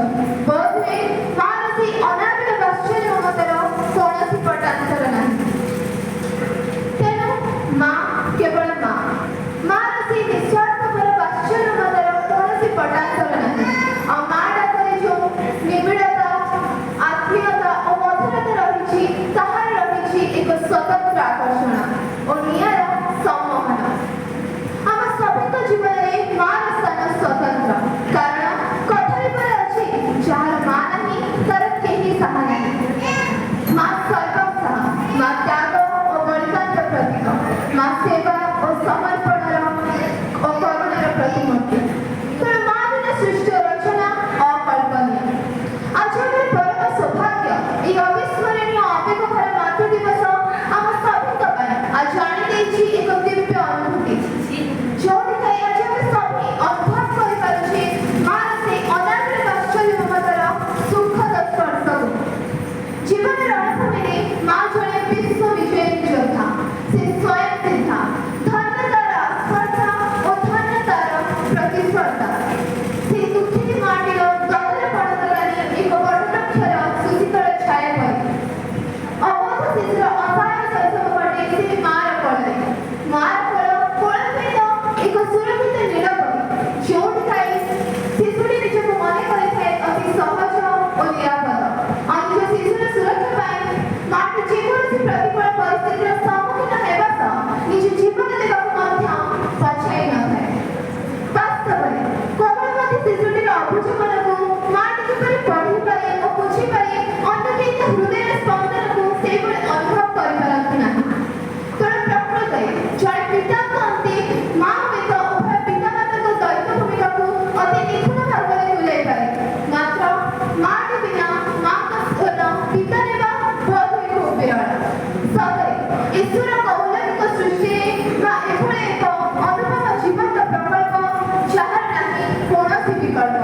ଅଛି। ବୋଧହୁଏ ମାର ସେହି ଅନାବିଳ ବାତ୍ସଲ୍ୟ ମମତାର କୌଣସି ପଟାନ୍ତର ନାହିଁ। ତେଣୁ ମା କେବଳ ମା। ମାର ସେହି ନିଃସ୍ୱାର୍ଥପର ବାତ୍ସଲ୍ୟ ମମତାର କୌଣସି ପଟାନ୍ତର ନାହିଁ। ଆଉ ମା ଡାକରେ ଯେଉଁ ନିବିଡ଼ତା, ଆତ୍ମୀୟତା ଓ ମଧୁରତା ରହିଛି, ତାହାର ରହିଛି ଏକ ସ୍ୱତନ୍ତ୍ର ଆକର୍ଷଣ ଓ ନିଆରା ସମ୍ମୋହନ। ଆମ ସଭିଙ୍କ ଜୀବନରେ ମାର ସ୍ଥାନ ସ୍ୱତନ୍ତ୍ର। କାରଣ କଥାରେ ପରା ଅଛି, ଯାହାର ମା ନାହିଁ ତାର କେହି ସାହା ନାହିଁ। ମା ସର୍ବଂ ସାହା, ମା ତ୍ୟାଗ ଓ ବଳିଦାନର ପ୍ରତୀକ, ମା ସେବା ଓ ସମର୍ପଣର ଓ କରୁଣାର ପ୍ରତିମୂର୍ତ୍ତି। ତେଣୁ ମା ବିନା ସୃଷ୍ଟି ଓ ରଚନା ଅକଳ୍ପନୀୟ। ଆଜି ଆମର ପରମ ସୌଭାଗ୍ୟ, ଏହି ଅବିସ୍ମରଣୀୟ ଆବେଗଭରା ମାତୃ ଦିବସ ଆମ ସଭିଙ୍କ ପାଇଁ ଆଜି ଆଣିଦେଇଛି ଏକ ଦିବ୍ୟ ଅନୁଭୂତି, ଯେଉଁଥିପାଇଁ ଆଜି ଆମେ ସଭିଏ ଅନୁଭବ କରିପାରୁଛେ ମାର ସେହି ଅନାବିଳ ବାତ୍ସଲ୍ୟ ମମତାର ସୁଖଦ ସ୍ପର୍ଶକୁ। ଜୀବନର ରଣଭୂମିରେ ମା ଜଣେ ବିଶ୍ୱ ବିଜୟୀ ଯୋଦ୍ଧା। ସେ ସ୍ୱୟଂ ସିଦ୍ଧା, ଧନ୍ୟ ତାର ଆସ୍ପର୍ଦ୍ଧା ଓ ଧନ୍ୟ ତାର ପ୍ରତିସ୍ପର୍ଦ୍ଧା। ସେହି ଦୁଃଖିନୀ ମାଟିର ଗଦର ପଣତକାରୀ ଏକ ବଟବୃକ୍ଷର ସୁଶୀତଳ ଛାୟା ପରି। ଅବୋଧ ଶିଶୁର ଅସହାୟ ଶୈଶବ ଘଟେ ସେହି ମାର କୋଳରେ। ମାର କୋଳ ସହିତ ଏକ ସୁରକ୍ଷିତ ନୀଡ଼ ପରି, ଯେଉଁଠି ଶିଶୁଟି ନିଜକୁ ମନେ କରିଥାଏ ଅତି ସହଜ ଓ ନିରାପଦ। ଆଉ ନିଜ ଶିଶୁର ସୁରକ୍ଷା ପାଇଁ ମାଟି ଯେକୌଣସି ପ୍ରତିକୂଳ ପରିସ୍ଥିତିର ସମ୍ମୁଖୀନ ହେବା ସହ ନିଜ ଜୀବନ ଦେବାକୁ ମଧ୍ୟ ପଛାଇ ନଥାଏ। ବାସ୍ତବରେ କୋମଳମତି ଶିଶୁଟିର ଅବୁଝ ମନକୁ ମାଟି କିପରି ପଢ଼ିପାରେ ଓ ବୁଝିପାରେ, ଅନ୍ୟ କେହି ତା ହୃଦୟର ସ୍ପନ୍ଦନକୁ ସେହିଭଳି ଅନୁଭବ କରିପାରନ୍ତି ନାହିଁ। ତେଣୁ ପ୍ରକୃତରେ ଜଣେ ପିତାଙ୍କ ଅନ୍ତେ ମା ହୁଏତ ଉଭୟ ପିତାମାତାଙ୍କ ଦୈତ୍ୟ ଭୂମିକାକୁ ଅତି ନିଖୁଣ ଭାବରେ ତୁଲାଇପାରେ। ମାତ୍ର ମାଟି ବିନା ମାଙ୍କ ସ୍ଥାନ ପିତା ନେବା ବୋଧହୁଏ ଖୁବ୍ ବିରଳ। ସତରେ ଈଶ୍ୱରଙ୍କ ଅଲୌକିକ ସୃଷ୍ଟିରେ ମା ଏଭଳି ଏକ ଅନୁପମ ଜୀବନ୍ତ ପ୍ରକଳ୍ପ, ଯାହାର ନାହିଁ କୌଣସି ବିକଳ୍ପ।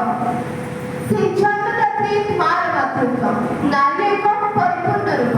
ସେହି ଜନ୍ମଦାତ୍ରୀ ମାର ମାତୃତ୍ୱ ନାରୀର ଏକ ପରିପୂର୍ଣ୍ଣ ରୂପ।